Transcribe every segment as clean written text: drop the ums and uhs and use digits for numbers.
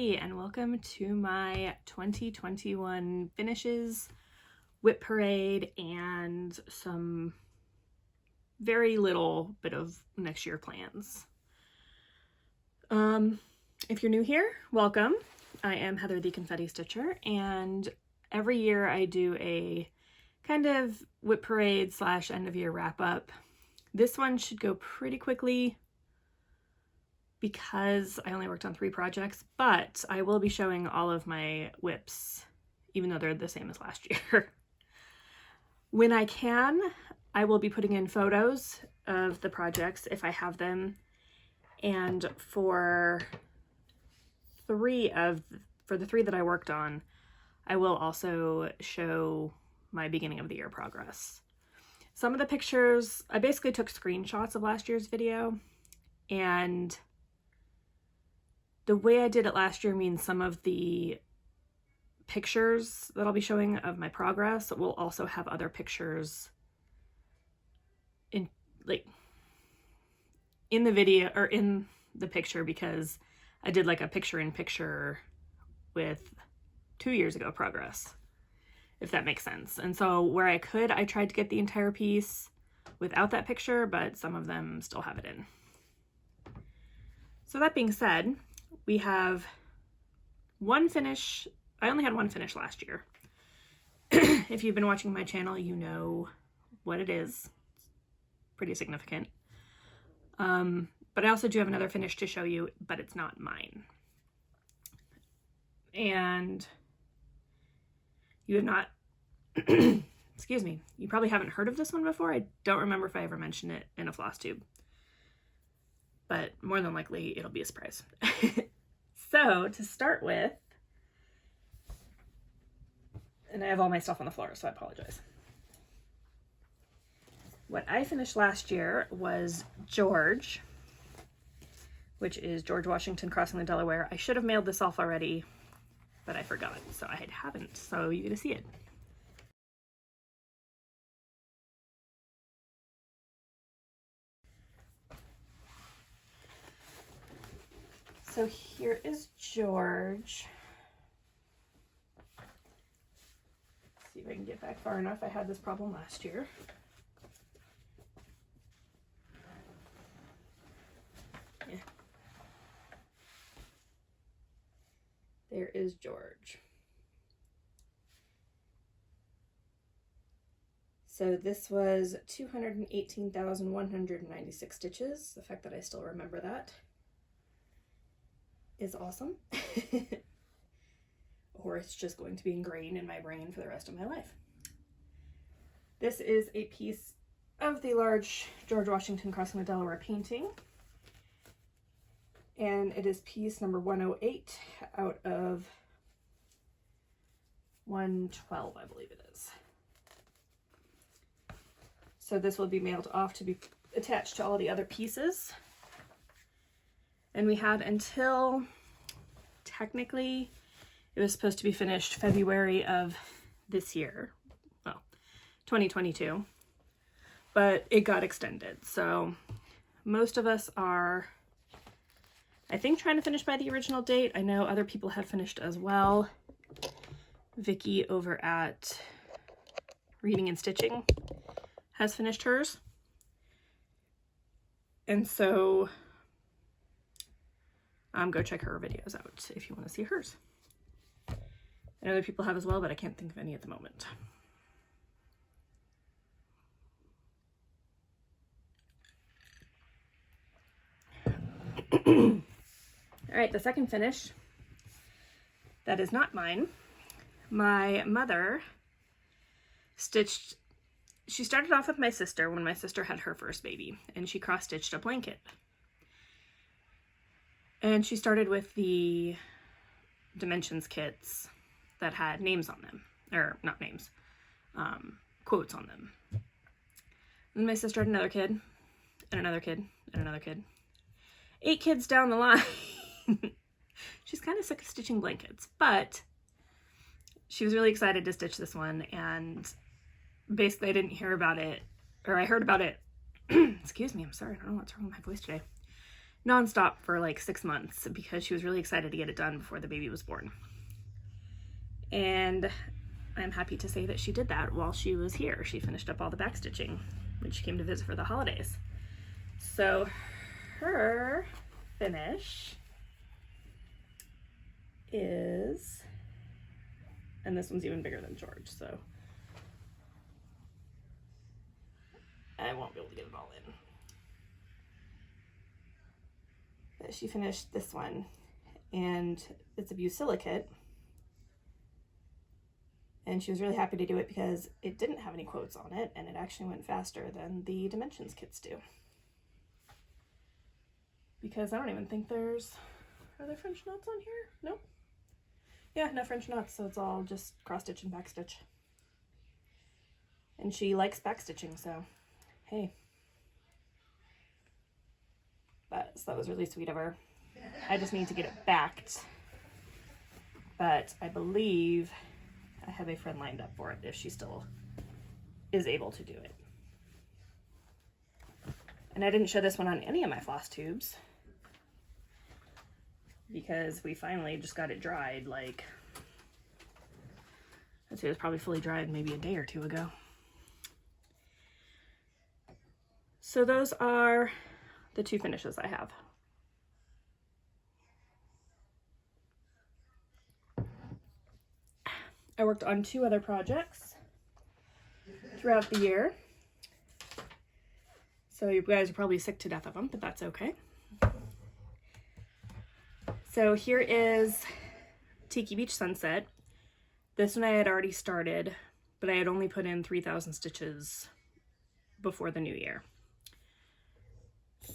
everybody, and welcome to my 2021 finishes, WIP Parade, and some very little bit of next year plans. If you're new here, welcome. I am Heather the Confetti Stitcher, and every year I do a kind of WIP Parade / end of year wrap up. This one should go pretty quickly because I only worked on 3 projects, but I will be showing all of my WIPs, even though they're the same as last year. When I can, I will be putting in photos of the projects if I have them, and for the 3 that I worked on, I will also show my beginning of the year progress. Some of the pictures, I basically took screenshots of last year's video, and the way I did it last year means some of the pictures that I'll be showing of my progress will also have other pictures in the video or in the picture, because I did like a picture-in-picture with 2 years ago progress, if that makes sense. And so where I could, I tried to get the entire piece without that picture, but some of them still have it in. So that being said, we have one finish. I only had one finish last year. If you've been watching my channel, you know what it is. It's pretty significant. But I also do have another finish to show you, but it's not mine. And you have not, excuse me, you probably haven't heard of this one before. I don't remember if I ever mentioned it in a floss tube, but more than likely it'll be a surprise. So to start with, and I have all my stuff on the floor, so I apologize. What I finished last year was George, which is George Washington crossing the Delaware. I should have mailed this off already, but I forgot, so I haven't, so you get to see it. So here is George. Let's see if I can get back far enough. I had this problem last year. Yeah. There is George. So this was 218,196 stitches. The fact that I still remember that is awesome. Or it's just going to be ingrained in my brain for the rest of my life. This is a piece of the large George Washington crossing the Delaware painting, and it is piece number 108 out of 112, I believe it is. So this will be mailed off to be attached to all the other pieces. And we had until, technically, it was supposed to be finished February of this year, well, 2022, but it got extended. So most of us are, I think, trying to finish by the original date. I know other people have finished as well. Vicky over at Reading and Stitching has finished hers. And so go check her videos out if you want to see hers. And other people have as well, but I can't think of any at the moment. All right, the second finish, that is not mine. My mother stitched, she started off with my sister when my sister had her first baby, and she cross-stitched a blanket. And she started with the dimensions kits that had names on them, or not names, quotes on them. And my sister had another kid, and another kid, and another kid. 8 kids down the line. She's kind of sick of stitching blankets, but she was really excited to stitch this one, and basically I didn't hear about it, or I heard about it, excuse me, I'm sorry, I don't know what's wrong with my voice today. nonstop for like 6 months because she was really excited to get it done before the baby was born. And I'm happy to say that she did that while she was here. She finished up all the backstitching when she came to visit for the holidays. So her finish is, and this one's even bigger than George, so I won't be able to get it all in. But she finished this one, and it's a silicate. And she was really happy to do it because it didn't have any quotes on it, and it actually went faster than the dimensions kits do. Because I don't even think are there French knots on here? Nope. Yeah, no French knots, so it's all just cross stitch and back stitch. And she likes back stitching, so hey. But so that was really sweet of her. I just need to get it backed. But I believe I have a friend lined up for it if she still is able to do it. And I didn't show this one on any of my floss tubes because we finally just got it dried, like, I'd say it was probably fully dried maybe a day or two ago. So those are the 2 finishes I have. I worked on 2 other projects throughout the year. So you guys are probably sick to death of them, but that's okay. So here is Tiki Beach Sunset. This one I had already started, but I had only put in 3,000 stitches before the new year.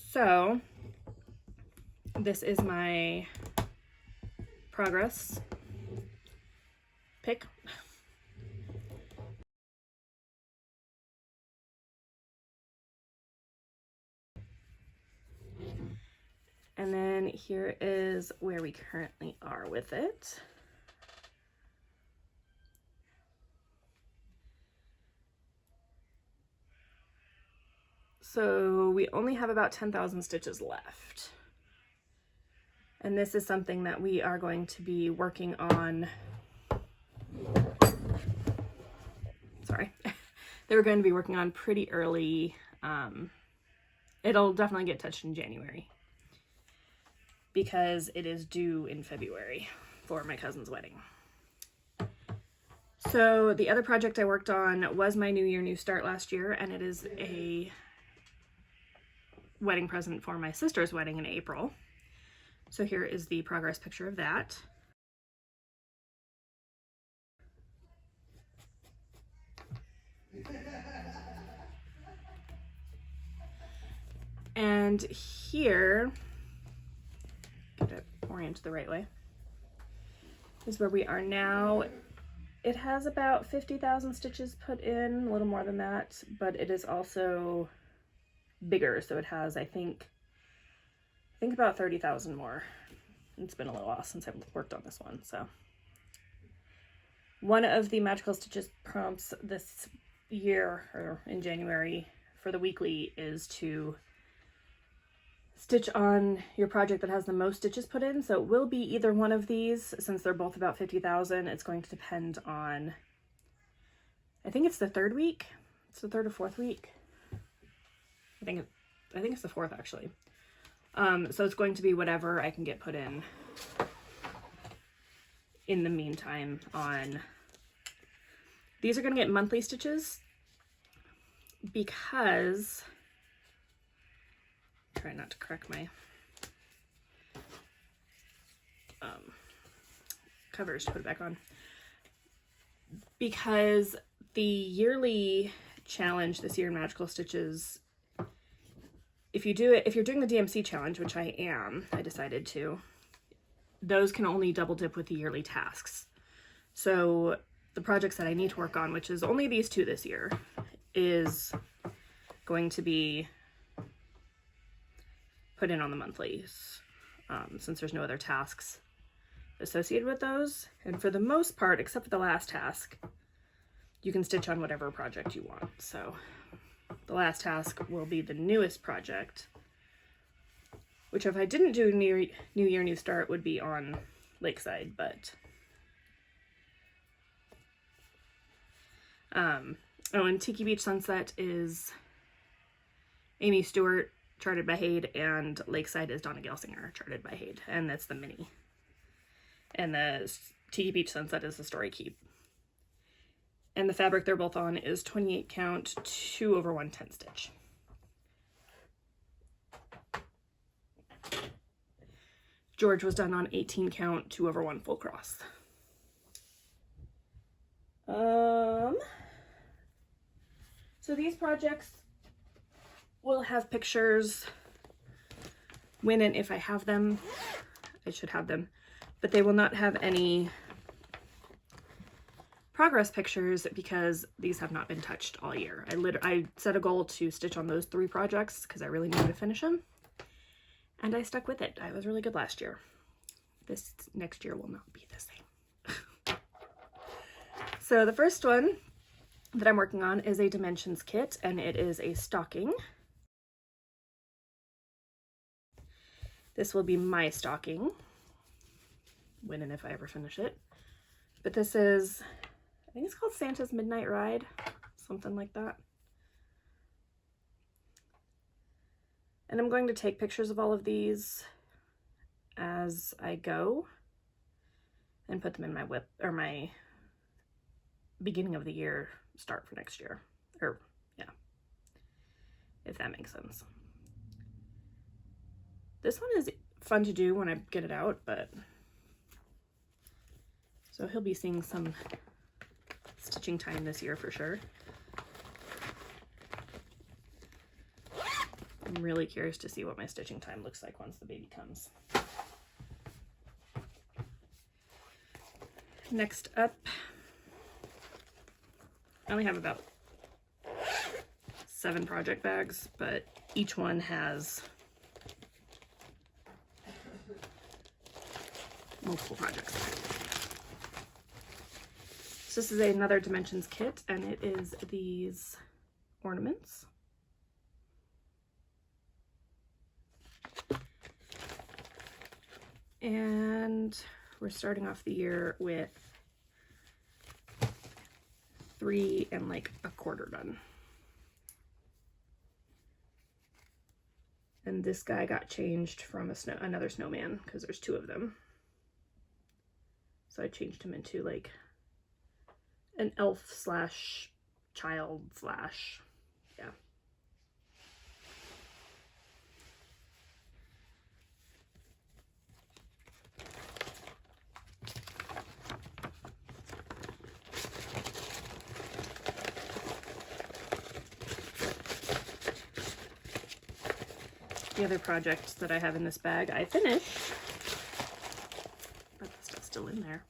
So this is my progress pick. And then here is where we currently are with it. So we only have about 10,000 stitches left. And this is something that we are going to be working on. Sorry. They were going to be working on pretty early. It'll definitely get touched in January because it is due in February for my cousin's wedding. So the other project I worked on was my New Year, New Start last year, and it is a wedding present for my sister's wedding in April. So here is the progress picture of that. And here, get it oriented the right way, is where we are now. It has about 50,000 stitches put in, a little more than that, but it is also bigger. So it has, I think about 30,000 more. It's been a little while since I've worked on this one. So one of the Magical Stitches prompts this year, or in January, for the weekly is to stitch on your project that has the most stitches put in. So it will be either one of these, since they're both about 50,000. It's going to depend on, I think it's the 3rd week. It's the 3rd or 4th week. I think it's the 4th actually. So it's going to be whatever I can get put in the meantime on. These are going to get monthly stitches because, try not to crack my covers to put it back on, because the yearly challenge this year in Magical Stitches, if you're doing the DMC challenge, which I decided to, those can only double dip with the yearly tasks. So the projects that I need to work on, which is only these 2 this year, is going to be put in on the monthlies, since there's no other tasks associated with those. And for the most part, except for the last task, you can stitch on whatever project you want. So the last task will be the newest project, which if I didn't do New Year, New Start would be on Lakeside, but oh, and Tiki Beach Sunset is Amy Stewart, charted by Hade, and Lakeside is Donna Gelsinger, charted by Hade, and that's the mini. And the Tiki Beach Sunset is the Story Keep. And the fabric they're both on is 28 count, 2/110 stitch. George was done on 18 count, 2/1 full cross. So these projects will have pictures when and if I have them. I should have them, but they will not have any progress pictures because these have not been touched all year. I set a goal to stitch on those 3 projects because I really needed to finish them, and I stuck with it. I was really good last year. This next year will not be the same. So the first one that I'm working on is a Dimensions kit, and it is a stocking. This will be my stocking when and if I ever finish it. But this is, I think it's called Santa's Midnight Ride, something like that. And I'm going to take pictures of all of these as I go and put them in my WIP, or my beginning of the year start for next year. Or, yeah, if that makes sense. This one is fun to do when I get it out, but so he'll be seeing some stitching time this year for sure. I'm really curious to see what my stitching time looks like once the baby comes. Next up, I only have about 7 project bags, but each one has multiple projects. So this is another Dimensions kit, and it is these ornaments. And we're starting off the year with 3 and like a quarter done. And this guy got changed from another snowman because there's 2 of them. So I changed him into like an elf slash child slash, yeah. The other project that I have in this bag, I finished, but the stuff's still in there.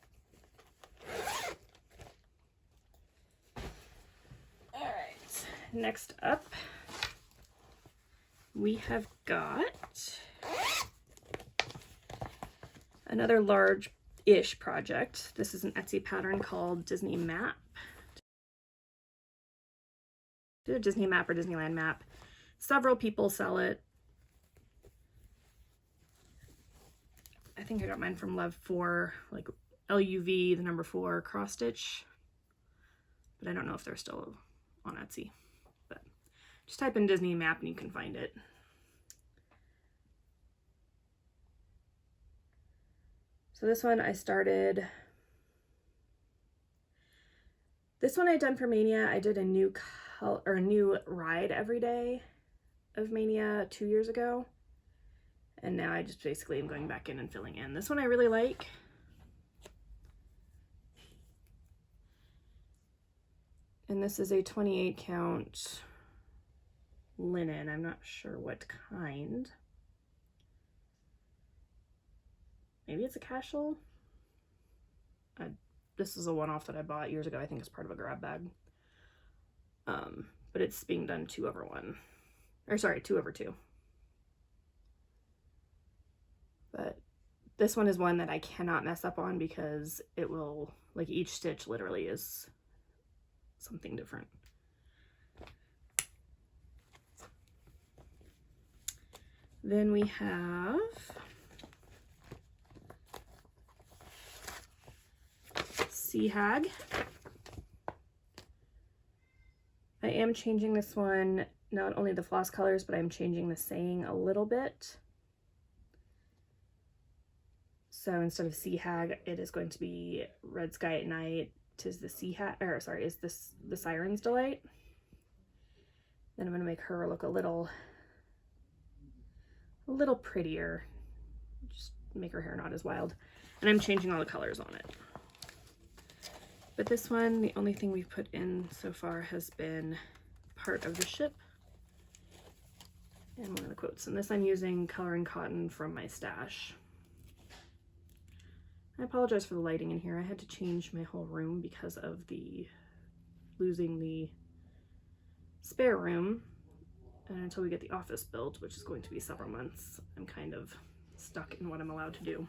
All right, next up, we have got another large-ish project. This is an Etsy pattern called Disney Map. Either Disney Map or Disneyland Map. Several people sell it. I think I got mine from Love 4, like LUV, the number 4 cross stitch, but I don't know if they're still on Etsy. But just type in Disney Map and you can find it. So this one I started. This one I done for Mania. I did a new new ride every day of Mania 2 years ago. And now I just basically am going back in and filling in. This one I really like. And this is a 28 count linen. I'm not sure what kind. Maybe it's a casual. This is a one-off that I bought years ago. I think it's part of a grab bag. But it's being done 2/1. Or sorry, 2/2. But this one is one that I cannot mess up on because it will, like, each stitch literally is something different. Then we have Sea Hag. I am changing this one, not only the floss colors, but I'm changing the saying a little bit. So instead of Sea Hag, it is going to be Red Sky at Night, 'tis the Sea Hag, or sorry, is this the Siren's Delight. Then I'm going to make her look a little prettier. Just make her hair not as wild. And I'm changing all the colors on it. But this one, the only thing we've put in so far has been part of the ship and one of the quotes. And this I'm using Coloring Cotton from my stash. I apologize for the lighting in here. I had to change my whole room because of losing the spare room. And until we get the office built, which is going to be several months, I'm kind of stuck in what I'm allowed to do.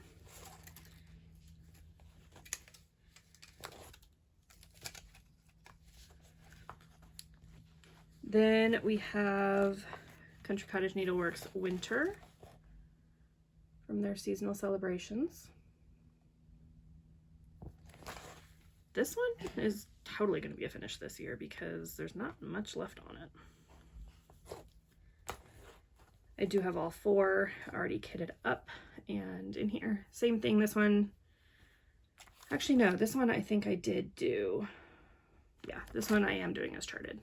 Then we have Country Cottage Needleworks Winter from their seasonal celebrations. This one is totally going to be a finish this year because there's not much left on it. I do have all 4 already kitted up and in here. Same thing, this one. Actually, no, this one I think I did do. Yeah, this one I am doing as charted.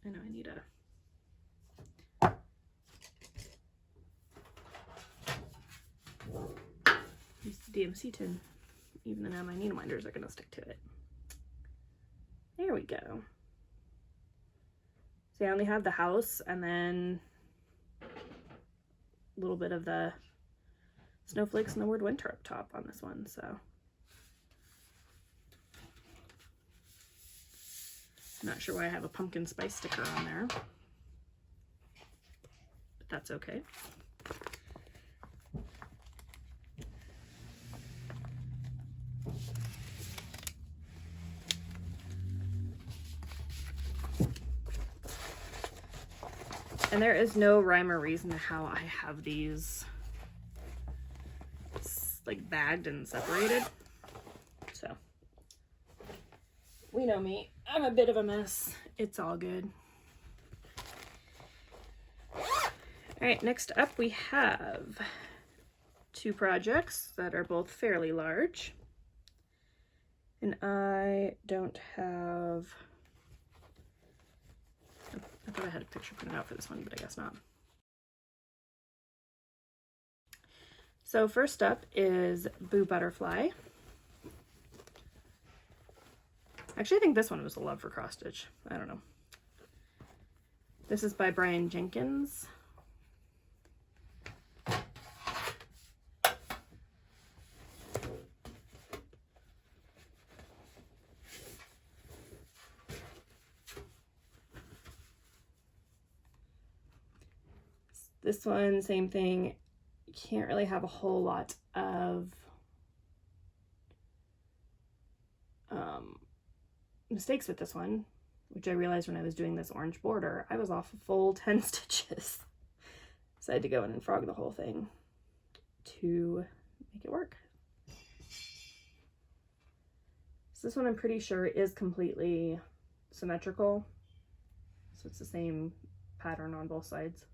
I know I need a use the DMC tin, even though now my needle minders are going to stick to it. There we go. See, I only have the house and then a little bit of the snowflakes and the word winter up top on this one, so. Not sure why I have a pumpkin spice sticker on there, but that's okay. And there is no rhyme or reason to how I have these like bagged and separated. So we know me. I'm a bit of a mess. It's all good. All right, next up we have 2 projects that are both fairly large. And I don't have, I thought I had a picture printed out for this one, but I guess not. So first up is Boo Butterfly. Actually, I think this one was a love for cross stitch. I don't know. This is by Brian Jenkins. This one, same thing. Can't really have a whole lot of mistakes with this one, which I realized when I was doing this orange border. I was off a full 10 stitches. So I had to go in and frog the whole thing to make it work. So this one I'm pretty sure is completely symmetrical. So it's the same pattern on both sides.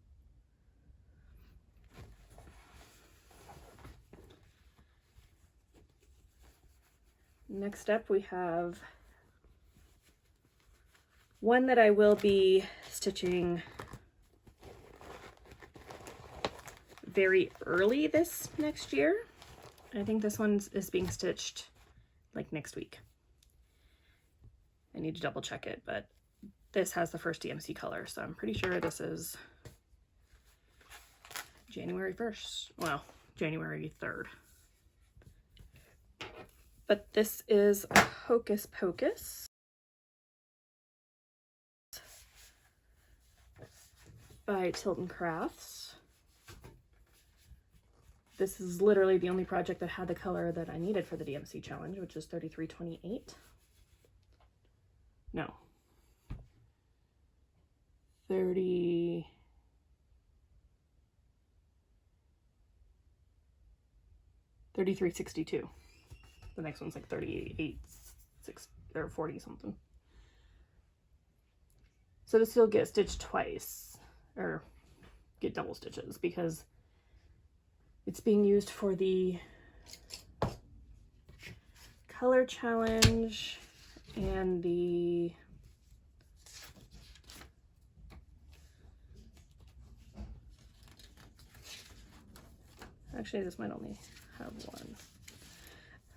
Next up we have one that I will be stitching very early this next year. I think this one is being stitched like next week. I need to double check it, but this has the first DMC color, so I'm pretty sure this is January 1st. Well, January 3rd. But this is Hocus Pocus by Tilton Crafts. This is literally the only project that had the color that I needed for the DMC challenge, which is 3328. No. 3362. The next one's like 38, 6 or 40 something. So this will get stitched twice, or get double stitches, because it's being used for the color challenge and the actually this might only have one.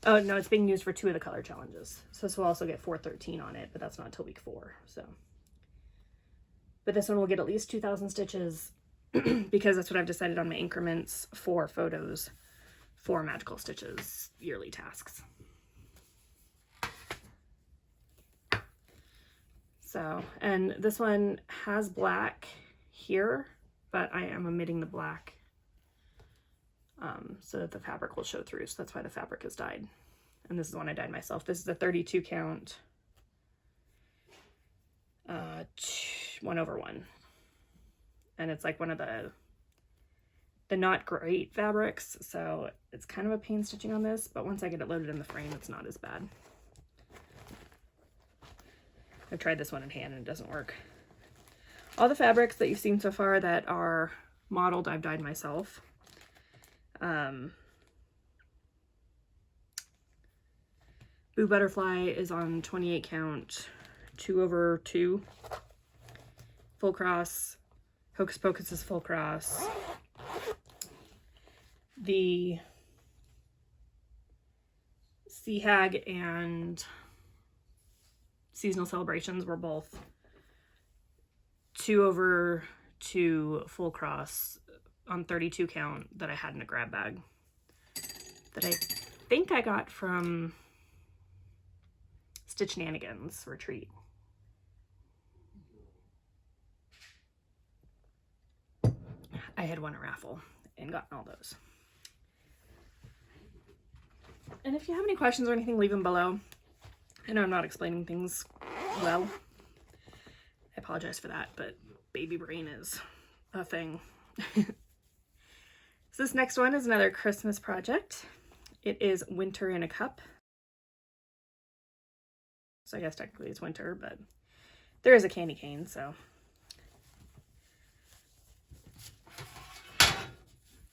Oh no, it's being used for 2 of the color challenges. So this will also get 413 on it, but that's not until week 4. So, but this one will get at least 2,000 stitches because that's what I've decided on my increments for photos for magical stitches yearly tasks. So, and this one has black here, but I am omitting the black so that the fabric will show through. So that's why the fabric is dyed. And this is the one I dyed myself. This is a 32 count, 1/1. And it's like one of the not great fabrics. So it's kind of a pain stitching on this, but once I get it loaded in the frame, it's not as bad. I've tried this one in hand and it doesn't work. All the fabrics that you've seen so far that are modeled, I've dyed myself. Boo Butterfly is on 28 count, 2/2, full cross. Hocus Pocus is full cross. The Sea Hag and Seasonal Celebrations were both 2/2 full cross on 32 count that I had in a grab bag that I think I got from Stitch Nanigans retreat. I had won a raffle and gotten all those. And if you have any questions or anything, leave them below. I know I'm not explaining things well. I apologize for that, but baby brain is a thing. So this next one is another Christmas project. It is Winter in a Cup. So I guess technically it's winter, but there is a candy cane, so.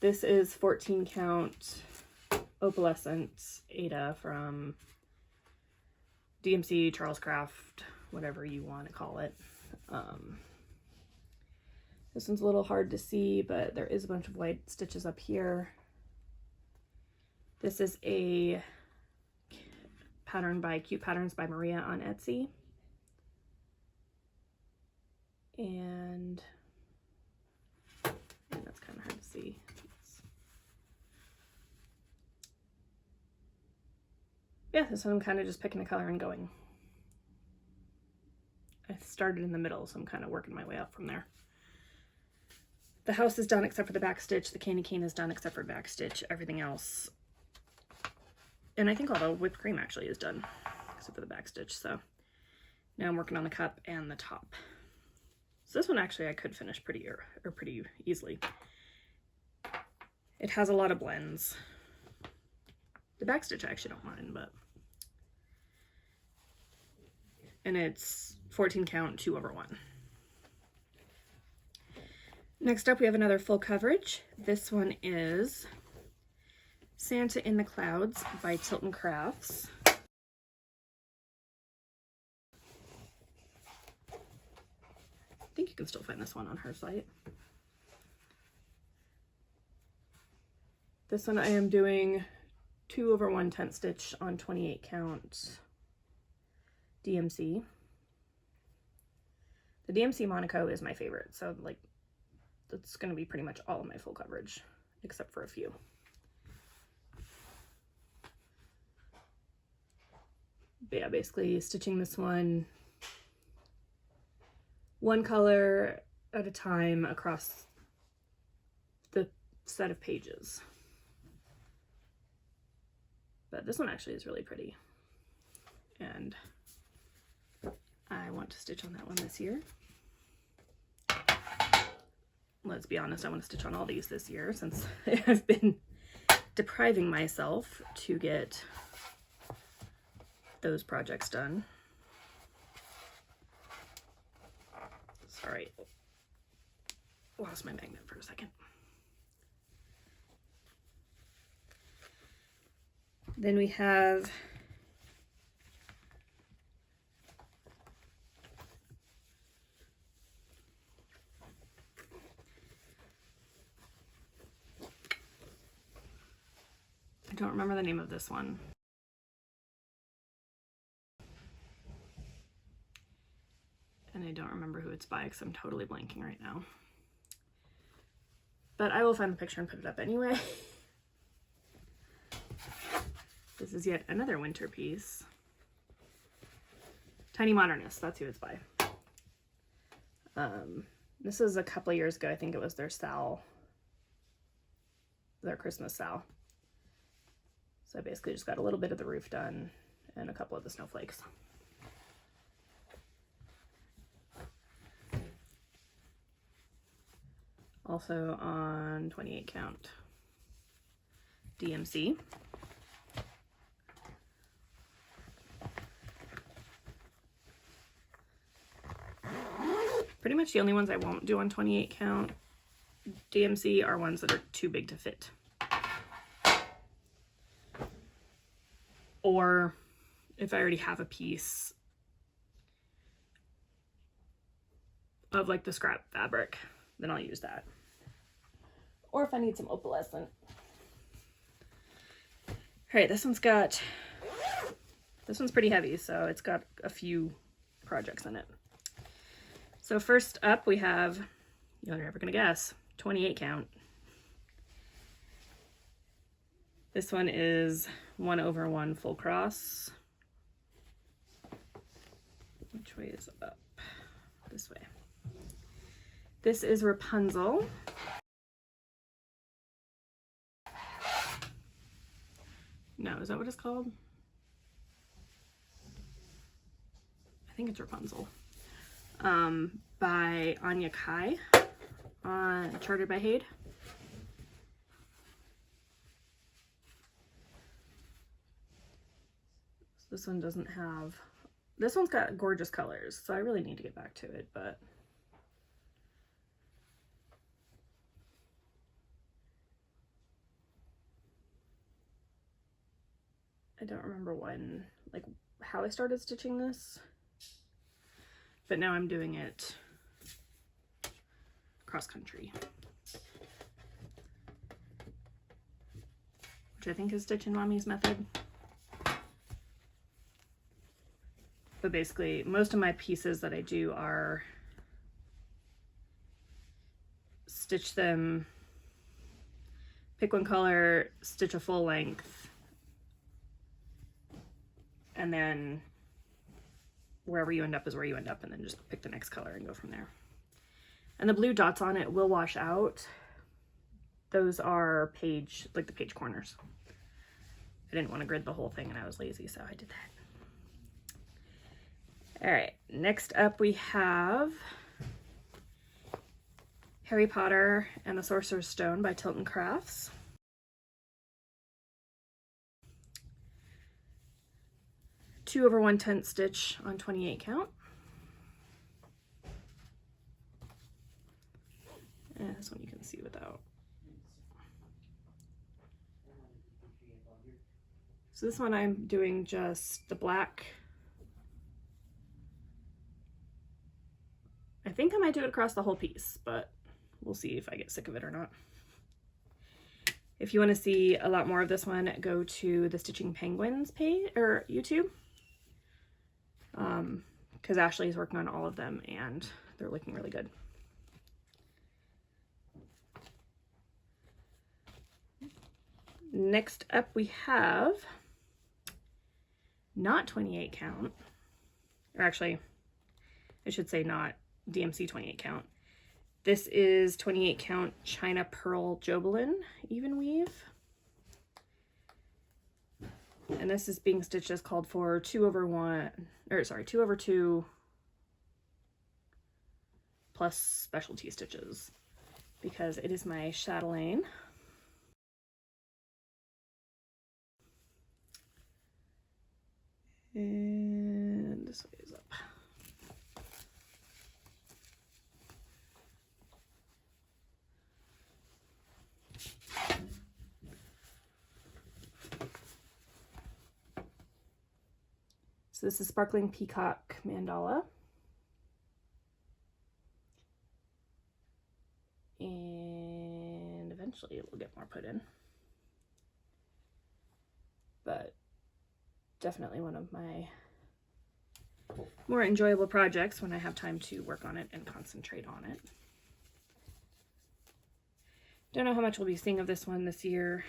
This is 14 count opalescent Ada from DMC, Charles Craft, whatever you want to call it. This one's a little hard to see, but there is a bunch of white stitches up here. This is a pattern by Cute Patterns by Maria on Etsy. And that's kind of hard to see. Yeah, this one I'm kind of just picking a color and going. I started in the middle, so I'm kind of working my way up from there. The house is done except for the back stitch. The candy cane is done except for back stitch. Everything else, and I think all the whipped cream actually is done except for the back stitch. So now I'm working on the cup and the top. So this one actually I could finish pretty easily. It has a lot of blends. The back stitch I actually don't mind, but, and it's 14 count, 2/1. Next up, we have another full coverage. This one is Santa in the Clouds by Tilton Crafts. I think you can still find this one on her site. This one I am doing 2/1 tent stitch on 28 count DMC. The DMC Monaco is my favorite, so like that's going to be pretty much all of my full coverage except for a few. But yeah, basically stitching this one color at a time across the set of pages. But this one actually is really pretty. And I want to stitch on that one this year. Let's be honest, I want to stitch on all these this year since I've been depriving myself to get those projects done. Sorry, lost my magnet for a second. Then we have I don't remember the name of this one. And I don't remember who it's by because I'm totally blanking right now. But I will find the picture and put it up anyway. This is yet another winter piece. Tiny Modernist, that's who it's by. This is a couple of years ago. I think it was their Christmas Sal. So I basically just got a little bit of the roof done and a couple of the snowflakes. Also on 28 count DMC. Pretty much the only ones I won't do on 28 count DMC are ones that are too big to fit. Or if I already have a piece of like the scrap fabric, then I'll use that. Or if I need some opalescent. All right, this one's pretty heavy, so it's got a few projects in it. So first up we have, you're never gonna guess, 28 count. This one is 1/1 full cross. Which way is up? This way. This is Rapunzel. No, is that what it's called? I think it's Rapunzel. By Anya Kai, charted by Hade. So this one doesn't have, this one's got gorgeous colors, so I really need to get back to it, but I don't remember when, like how I started stitching this. But now I'm doing it cross country, which I think is Stitch and Mommy's method. But basically, most of my pieces that I do are stitch them, pick one color, stitch a full length, and then wherever you end up is where you end up, and then just pick the next color and go from there. And the blue dots on it will wash out. Those are page, like the page corners. I didn't want to grid the whole thing and I was lazy, so I did that. All right, next up we have Harry Potter and the Sorcerer's Stone by Tilton Crafts. Two over 1/10 stitch on 28 count. And this one you can see without. So this one I'm doing just the black. I think I might do it across the whole piece, but we'll see if I get sick of it or not. If you want to see a lot more of this one, go to the Stitching Penguins page or YouTube. Because Ashley's working on all of them and they're looking really good. Next up we have not 28 count, or actually I should say not DMC 28 count. This is 28 count China Pearl Jobelin even weave. And this is being stitched as called for 2/1, or sorry, 2/2 plus specialty stitches, because it is my chatelaine. And this way is up. So this is Sparkling Peacock Mandala. And eventually we'll get more put in. But definitely one of my more enjoyable projects when I have time to work on it and concentrate on it. Don't know how much we'll be seeing of this one this year.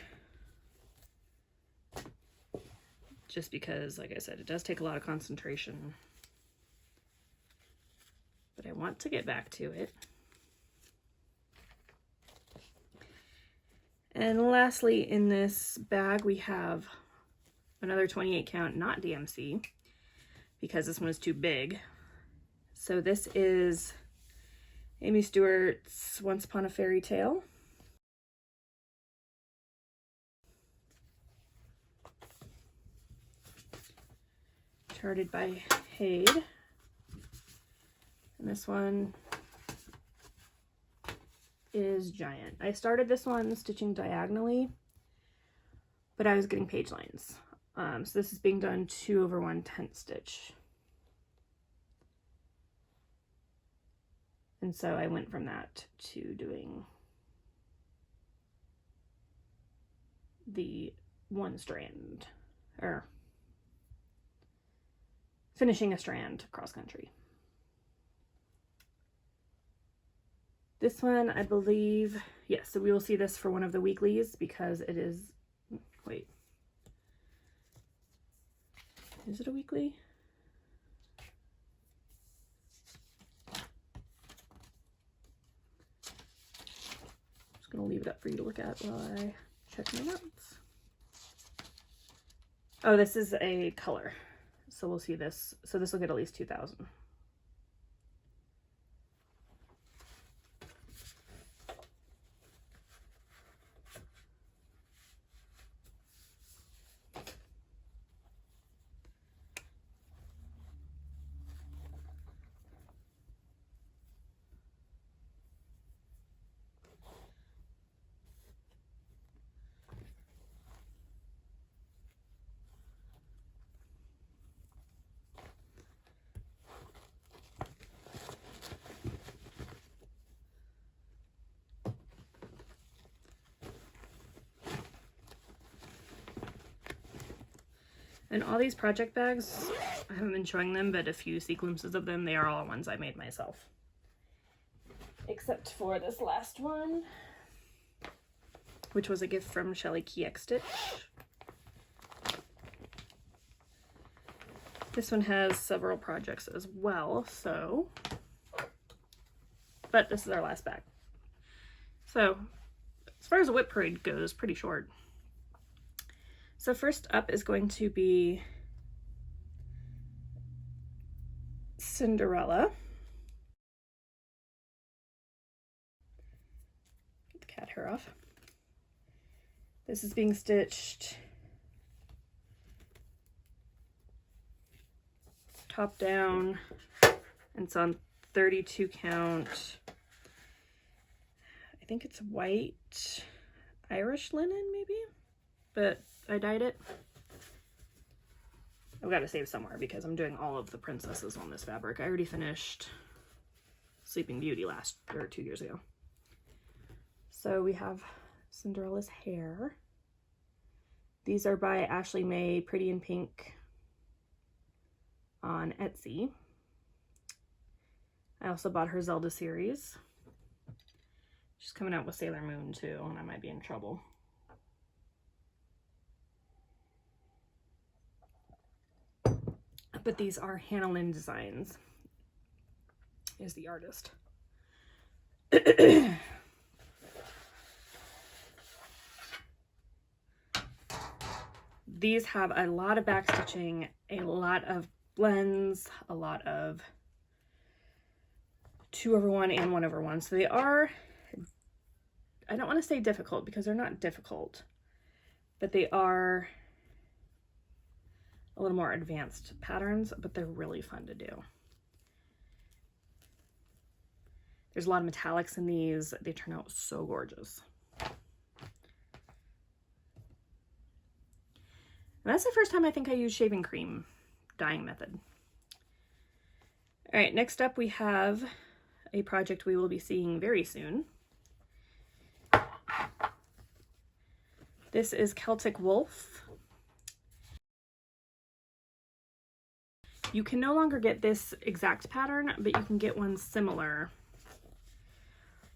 Just because, like I said, it does take a lot of concentration. But I want to get back to it. And lastly, in this bag, we have another 28 count, not DMC, because this one is too big. So this is Amy Stewart's Once Upon a Fairy Tale. Charted by Hade. And this one is giant. I started this one stitching diagonally, but I was getting page lines. So this is being done 2/1 tent stitch. And so I went from that to doing the one strand, or finishing a strand cross country. This one, I believe, yes, so we will see this for one of the weeklies because it is, wait, is it a weekly? Just gonna leave it up for you to look at while I check my notes. Oh, this is a color. So we'll see this. So this will get at least 2,000. And all these project bags, I haven't been showing them, but a few sequences of them, they are all ones I made myself. Except for this last one, which was a gift from Shelly Kieck Stitch. This one has several projects as well, so, but this is our last bag. So, as far as the WIP Parade goes, pretty short. So first up is going to be Cinderella. Get the cat hair off. This is being stitched top down, and it's on 32 count. I think it's white Irish linen maybe, but I dyed it. I've got to save somewhere because I'm doing all of the princesses on this fabric. I already finished Sleeping Beauty 2 years ago. So we have Cinderella's hair. These are by Ashley May, Pretty in Pink on Etsy. I also bought her Zelda series. She's coming out with Sailor Moon too, and I might be in trouble. But these are Hannah Lynn Designs, is the artist. these have a lot of back stitching, a lot of blends, a lot of 2/1 and 1/1. So they are, I don't want to say difficult because they're not difficult, but they are a little more advanced patterns, but they're really fun to do. There's a lot of metallics in these. They turn out so gorgeous. And that's the first time I think I used shaving cream dyeing method. All right, next up we have a project we will be seeing very soon. This is Celtic Wolf. You can no longer get this exact pattern, but you can get one similar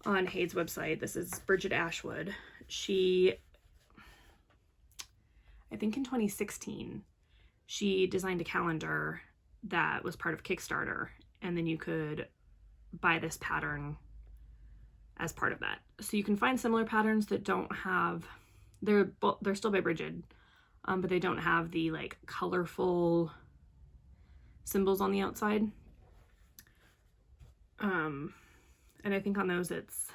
on Hade's website. This is Bridget Ashwood. She, I think in 2016, she designed a calendar that was part of Kickstarter, and then you could buy this pattern as part of that. So you can find similar patterns that don't have, they're still by Bridget, but they don't have the like colorful symbols on the outside. And I think on those it's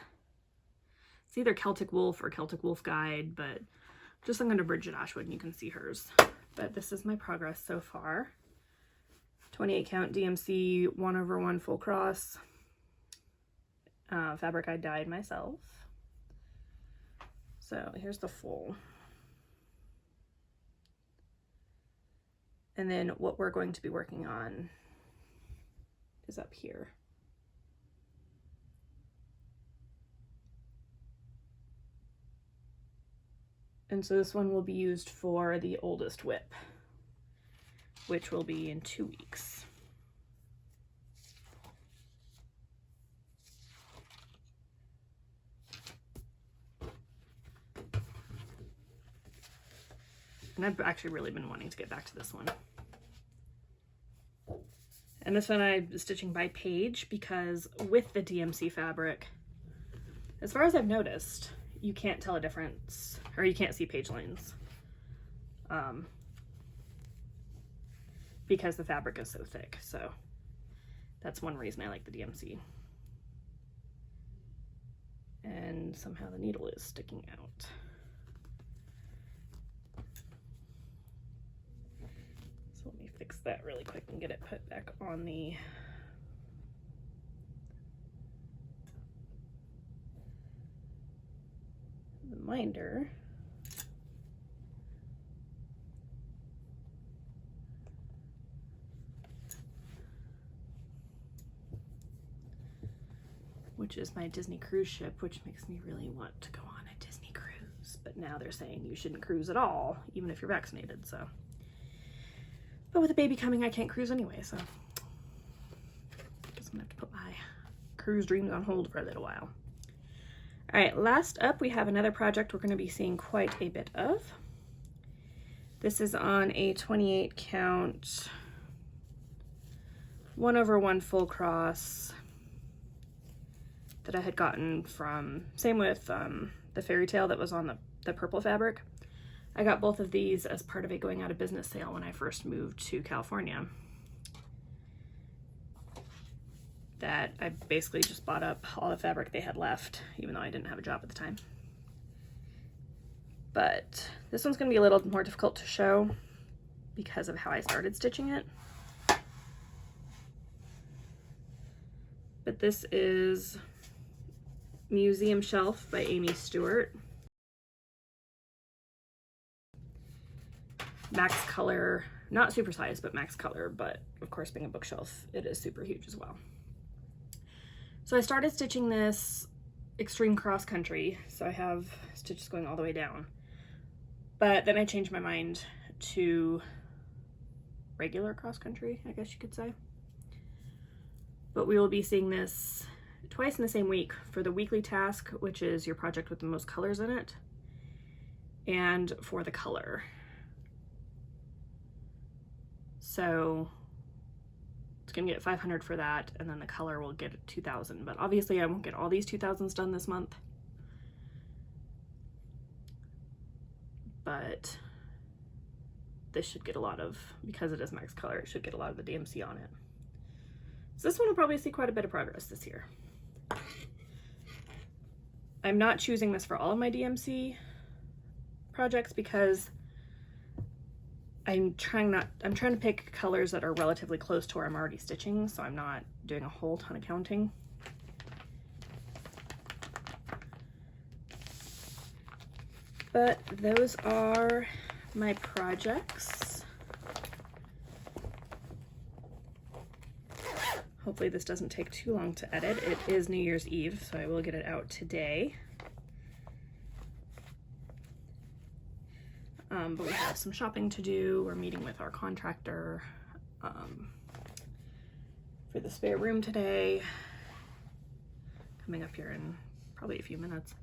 either Celtic Wolf or Celtic Wolf Guide, but just look under Bridget Ashwood and you can see hers. But this is my progress so far. 28 count DMC 1/1 full cross. Fabric I dyed myself. So here's the full. And then what we're going to be working on is up here. And so this one will be used for the oldest WIP, which will be in 2 weeks. And I've actually really been wanting to get back to this one. And this one I'm stitching by page because with the DMC fabric, as far as I've noticed, you can't tell a difference, or you can't see page lines because the fabric is so thick. So that's one reason I like the DMC. And somehow the needle is sticking out. So let me fix that really quick and get it put back on the minder. Which is my Disney cruise ship, which makes me really want to go on a Disney cruise. But now they're saying you shouldn't cruise at all, even if you're vaccinated, so. But with a baby coming, I can't cruise anyway, so. Guess I'm gonna have to put my cruise dreams on hold for a little while. All right, last up, we have another project we're gonna be seeing quite a bit of. This is on a 28 count, 1/1 full cross that I had gotten from, same with the fairy tale that was on the purple fabric. I got both of these as part of a going out of business sale when I first moved to California. That I basically just bought up all the fabric they had left, even though I didn't have a job at the time. But this one's gonna be a little more difficult to show because of how I started stitching it. But this is Museum Shelf by Amy Stewart. Max color, not super size, but max color, but of course being a bookshelf, it is super huge as well. So I started stitching this extreme cross country, so I have stitches going all the way down. But then I changed my mind to regular cross country, I guess you could say. But we will be seeing this twice in the same week for the weekly task, which is your project with the most colors in it, and for the color. So it's gonna get 500 for that, and then the color will get 2,000. But obviously I won't get all these 2,000s done this month. But this should get a lot of, because it is Max Color, it should get a lot of the DMC on it. So this one will probably see quite a bit of progress this year. I'm not choosing this for all of my DMC projects because I'm trying to pick colors that are relatively close to where I'm already stitching, so I'm not doing a whole ton of counting. But those are my projects. Hopefully this doesn't take too long to edit. It is New Year's Eve, so I will get it out today. But we have some shopping to do. We're meeting with our contractor for the spare room today. Coming up here in probably a few minutes.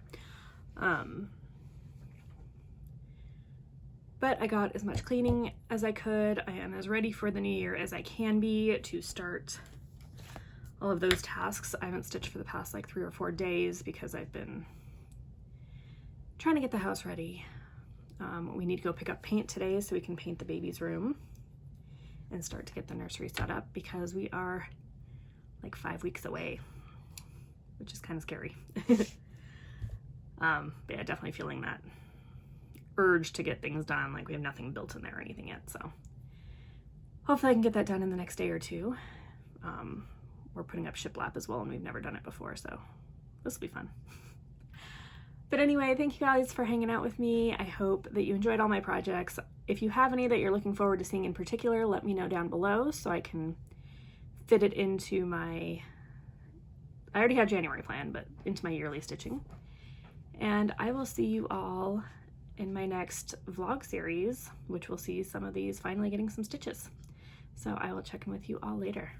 But I got as much cleaning as I could. I am as ready for the new year as I can be to start all of those tasks. I haven't stitched for the past like 3 or 4 days because I've been trying to get the house ready. We need to go pick up paint today so we can paint the baby's room and start to get the nursery set up because we are like 5 weeks away, which is kind of scary. But yeah, definitely feeling that urge to get things done. Like we have nothing built in there or anything yet, so hopefully I can get that done in the next day or two. We're putting up shiplap as well, and we've never done it before, so this will be fun. But anyway, thank you guys for hanging out with me. I hope that you enjoyed all my projects. If you have any that you're looking forward to seeing in particular, let me know down below so I can fit it into my, I already have January planned, but into my yearly stitching. And I will see you all in my next vlog series, which will see some of these finally getting some stitches. So I will check in with you all later.